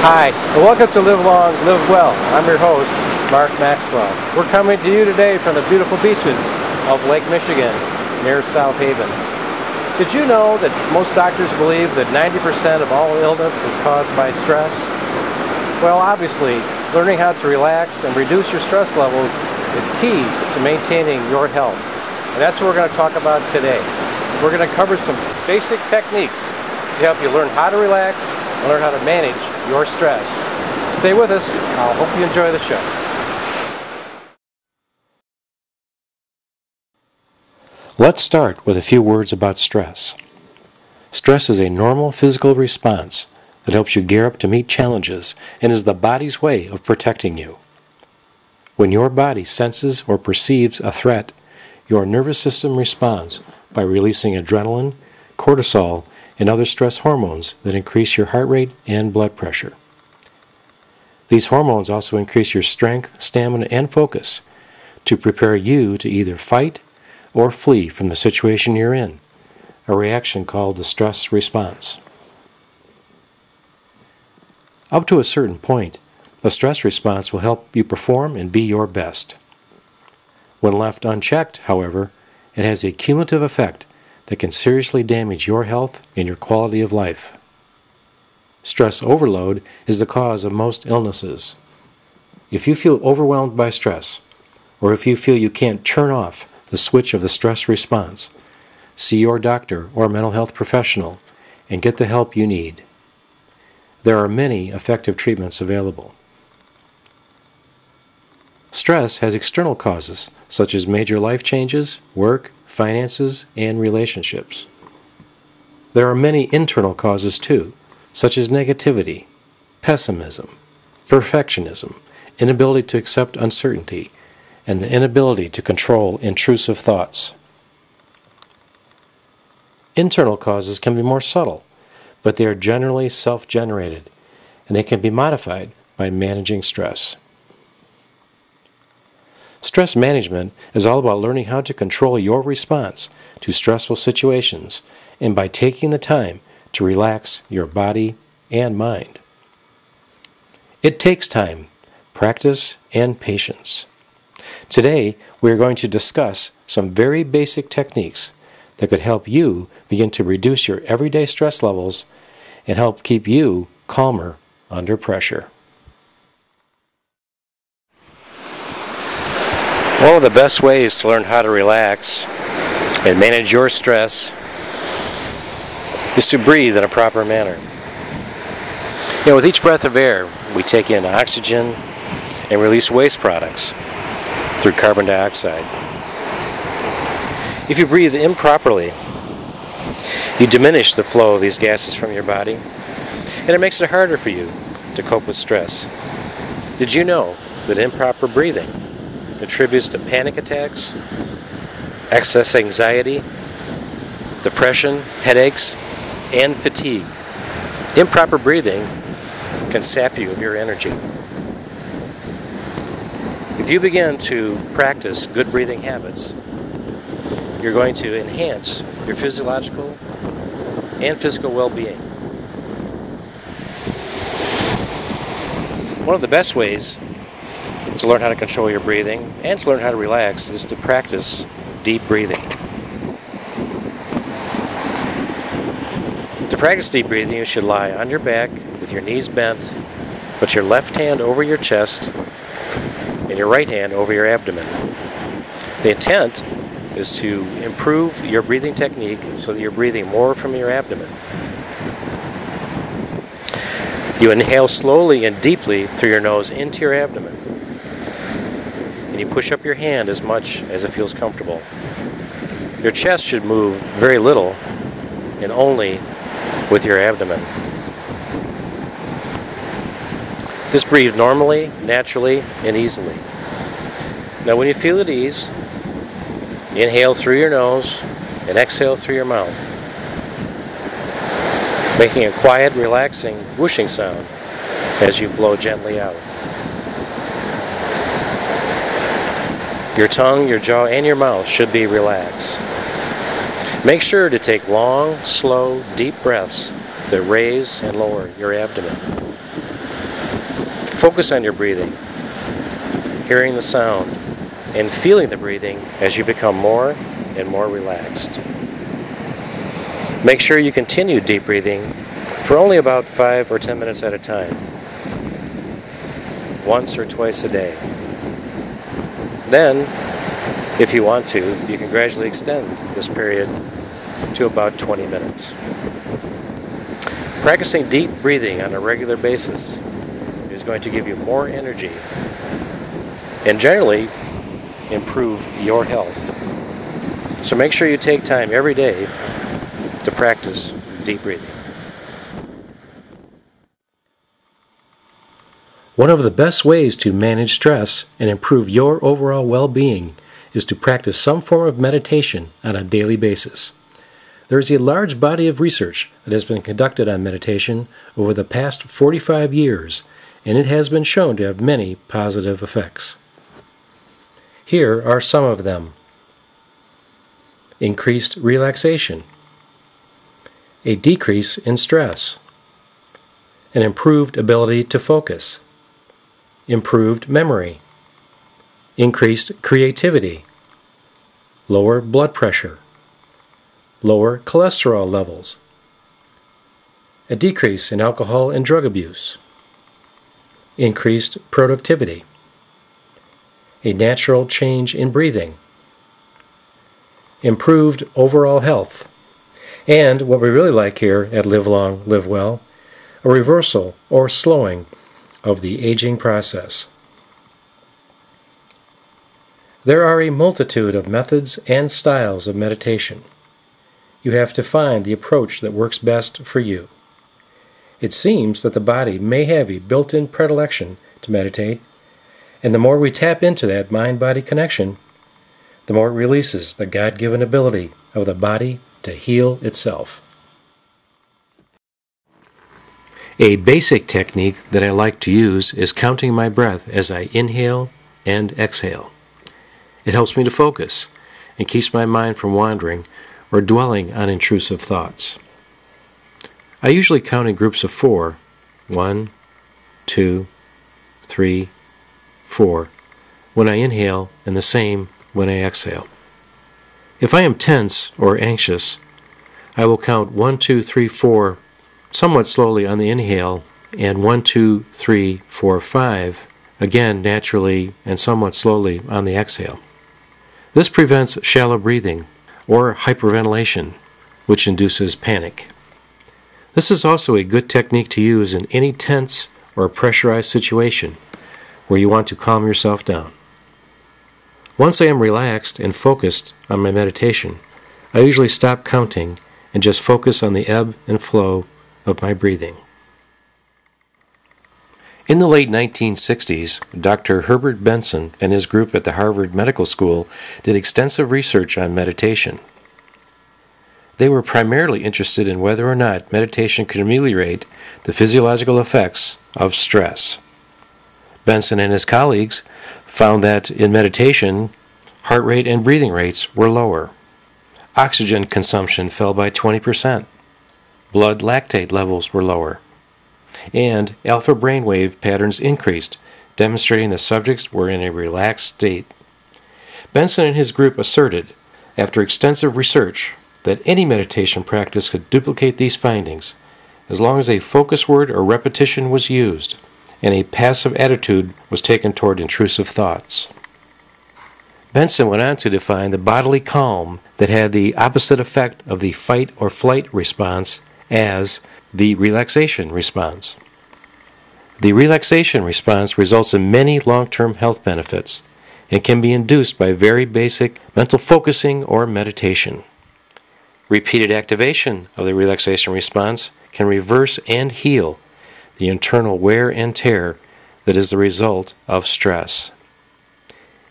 Hi, and welcome to Live Long, Live Well. I'm your host, Mark Maxwell. We're coming to you today from the beautiful beaches of Lake Michigan near South Haven. Did you know that most doctors believe that 90% of all illness is caused by stress? Well, obviously, learning how to relax and reduce your stress levels is key to maintaining your health. And that's what we're going to talk about today. We're going to cover some basic techniques to help you learn how to relax and learn how to manage your stress. Stay with us. I hope you enjoy the show. Let's start with a few words about stress. Stress is a normal physical response that helps you gear up to meet challenges and is the body's way of protecting you. When your body senses or perceives a threat, your nervous system responds by releasing adrenaline, cortisol, and other stress hormones that increase your heart rate and blood pressure. These hormones also increase your strength, stamina, and focus to prepare you to either fight or flee from the situation you're in, a reaction called the stress response. Up to a certain point, the stress response will help you perform and be your best. When left unchecked, however, it has a cumulative effect that can seriously damage your health and your quality of life. Stress overload is the cause of most illnesses. If you feel overwhelmed by stress, or if you feel you can't turn off the switch of the stress response, see your doctor or mental health professional and get the help you need. There are many effective treatments available. Stress has external causes, such as major life changes, work, finances, and relationships. There are many internal causes too, such as negativity, pessimism, perfectionism, inability to accept uncertainty, and the inability to control intrusive thoughts. Internal causes can be more subtle, but they are generally self-generated, and they can be modified by managing stress. Stress management is all about learning how to control your response to stressful situations and by taking the time to relax your body and mind. It takes time, practice, and patience. Today, we are going to discuss some very basic techniques that could help you begin to reduce your everyday stress levels and help keep you calmer under pressure. One of the best ways to learn how to relax and manage your stress is to breathe in a proper manner. With each breath of air, we take in oxygen and release waste products through carbon dioxide. If you breathe improperly, you diminish the flow of these gases from your body, and it makes it harder for you to cope with stress. Did you know that improper breathing contributes to panic attacks, excess anxiety, depression, headaches, and fatigue? Improper breathing can sap you of your energy. If you begin to practice good breathing habits, you're going to enhance your physiological and physical well-being. One of the best ways to learn how to control your breathing and to learn how to relax is to practice deep breathing. To practice deep breathing, you should lie on your back with your knees bent, put your left hand over your chest and your right hand over your abdomen. The intent is to improve your breathing technique so that you're breathing more from your abdomen. You inhale slowly and deeply through your nose into your abdomen. You push up your hand as much as it feels comfortable. Your chest should move very little and only with your abdomen. Just breathe normally, naturally, and easily. Now when you feel at ease, inhale through your nose and exhale through your mouth, making a quiet, relaxing, whooshing sound as you blow gently out. Your tongue, your jaw, and your mouth should be relaxed. Make sure to take long, slow, deep breaths that raise and lower your abdomen. Focus on your breathing, hearing the sound, and feeling the breathing as you become more and more relaxed. Make sure you continue deep breathing for only about 5 or 10 minutes at a time, once or twice a day. Then, if you want to, you can gradually extend this period to about 20 minutes. Practicing deep breathing on a regular basis is going to give you more energy and generally improve your health. So make sure you take time every day to practice deep breathing. One of the best ways to manage stress and improve your overall well-being is to practice some form of meditation on a daily basis. There is a large body of research that has been conducted on meditation over the past 45 years, and it has been shown to have many positive effects. Here are some of them. Increased relaxation, a decrease in stress, an improved ability to focus, improved memory, increased creativity, lower blood pressure, lower cholesterol levels, a decrease in alcohol and drug abuse, increased productivity, a natural change in breathing, improved overall health, and what we really like here at Live Long, Live Well, a reversal or slowing of the aging process. There are a multitude of methods and styles of meditation. You have to find the approach that works best for you. It seems that the body may have a built-in predilection to meditate, and the more we tap into that mind-body connection, the more it releases the God-given ability of the body to heal itself. A basic technique that I like to use is counting my breath as I inhale and exhale. It helps me to focus and keeps my mind from wandering or dwelling on intrusive thoughts. I usually count in groups of 4, 1, 2, 3, 4, when I inhale, and the same when I exhale. If I am tense or anxious, I will count 1, 2, 3, 4 somewhat slowly on the inhale, and 1, 2, 3, 4, 5 again naturally and somewhat slowly on the exhale. This prevents shallow breathing or hyperventilation, which induces panic. This is also a good technique to use in any tense or pressurized situation where you want to calm yourself down. Once I am relaxed and focused on my meditation, I usually stop counting and just focus on the ebb and flow of my breathing. In the late 1960s, Dr. Herbert Benson and his group at the Harvard Medical School did extensive research on meditation. They were primarily interested in whether or not meditation could ameliorate the physiological effects of stress. Benson and his colleagues found that in meditation, heart rate and breathing rates were lower. Oxygen consumption fell by 20%. Blood lactate levels were lower. And alpha brainwave patterns increased, demonstrating the subjects were in a relaxed state. Benson and his group asserted, after extensive research, that any meditation practice could duplicate these findings, as long as a focus word or repetition was used, and a passive attitude was taken toward intrusive thoughts. Benson went on to define the bodily calm that had the opposite effect of the fight or flight response as the relaxation response. The relaxation response results in many long-term health benefits and can be induced by very basic mental focusing or meditation. Repeated activation of the relaxation response can reverse and heal the internal wear and tear that is the result of stress.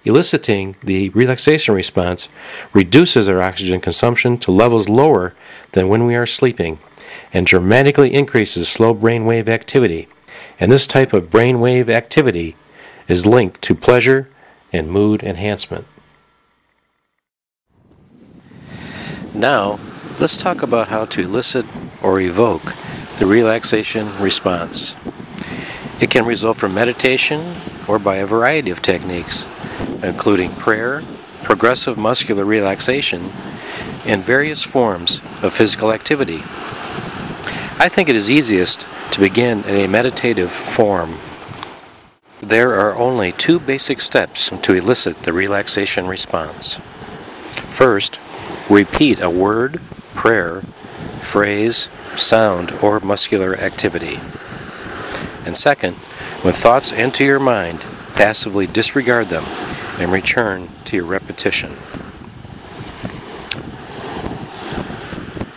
Eliciting the relaxation response reduces our oxygen consumption to levels lower than when we are sleeping and dramatically increases slow brainwave activity, and this type of brainwave activity is linked to pleasure and mood enhancement. Now, let's talk about how to elicit or evoke the relaxation response. It can result from meditation or by a variety of techniques, including prayer, progressive muscular relaxation, and various forms of physical activity. I think it is easiest to begin in a meditative form. There are only 2 basic steps to elicit the relaxation response. First, repeat a word, prayer, phrase, sound, or muscular activity. And second, when thoughts enter your mind, passively disregard them and return to your repetition.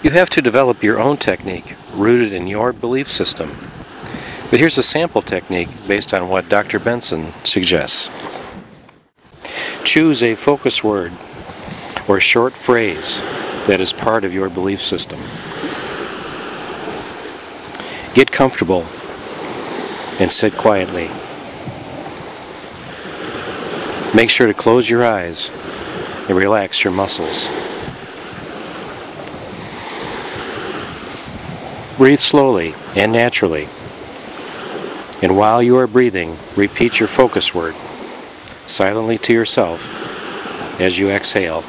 You have to develop your own technique rooted in your belief system. But here's a sample technique based on what Dr. Benson suggests. Choose a focus word or short phrase that is part of your belief system. Get comfortable and sit quietly. Make sure to close your eyes and relax your muscles. Breathe slowly and naturally. And while you are breathing, repeat your focus word silently to yourself as you exhale.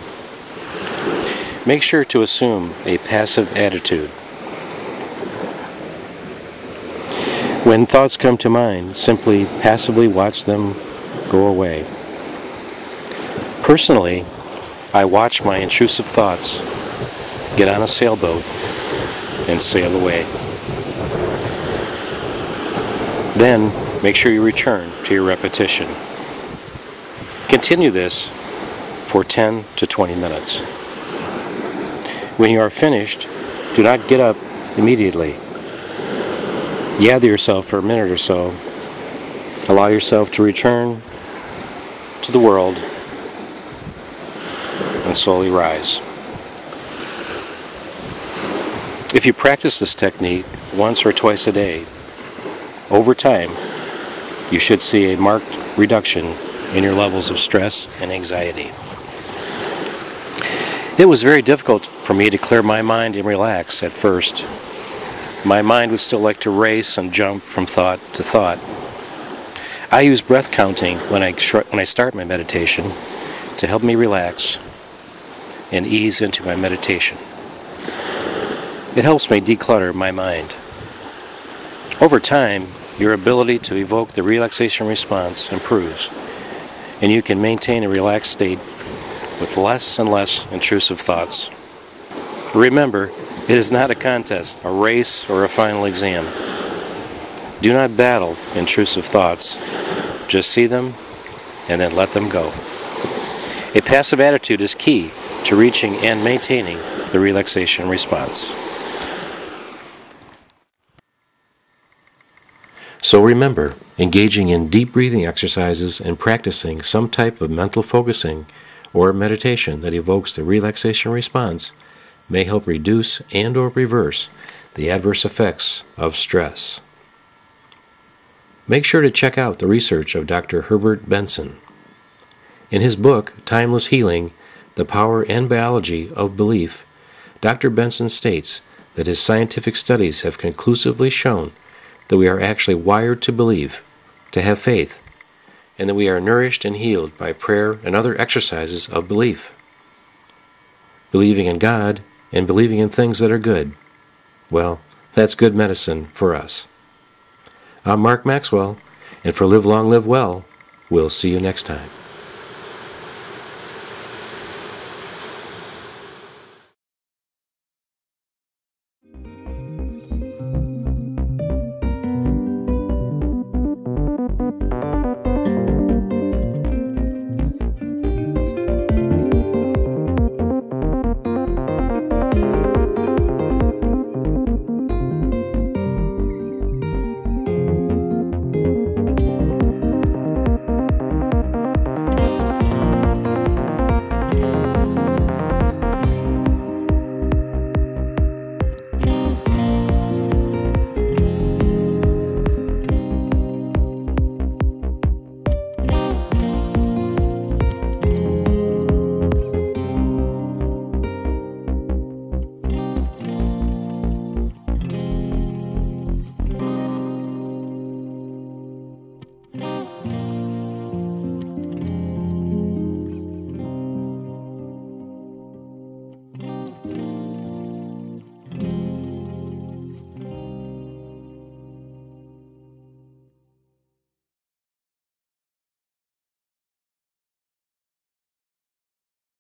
Make sure to assume a passive attitude. When thoughts come to mind, simply passively watch them go away. Personally, I watch my intrusive thoughts get on a sailboat and sail away. Then, make sure you return to your repetition. Continue this for 10 to 20 minutes. When you are finished, do not get up immediately. Gather yourself for a minute or so. Allow yourself to return to the world and slowly rise. If you practice this technique once or twice a day, over time, you should see a marked reduction in your levels of stress and anxiety. It was very difficult for me to clear my mind and relax at first. My mind would still like to race and jump from thought to thought. I use breath counting when I start my meditation to help me relax and ease into my meditation. It helps me declutter my mind. Over time, your ability to evoke the relaxation response improves, and you can maintain a relaxed state with less and less intrusive thoughts. Remember, it is not a contest, a race, or a final exam. Do not battle intrusive thoughts. Just see them and then let them go. A passive attitude is key to reaching and maintaining the relaxation response. So remember, engaging in deep breathing exercises and practicing some type of mental focusing or meditation that evokes the relaxation response may help reduce and or reverse the adverse effects of stress. Make sure to check out the research of Dr. Herbert Benson. In his book, Timeless Healing, The Power and Biology of Belief, Dr. Benson states that his scientific studies have conclusively shown that we are actually wired to believe, to have faith, and that we are nourished and healed by prayer and other exercises of belief. Believing in God and believing in things that are good, well, that's good medicine for us. I'm Mark Maxwell, and for Live Long, Live Well, we'll see you next time.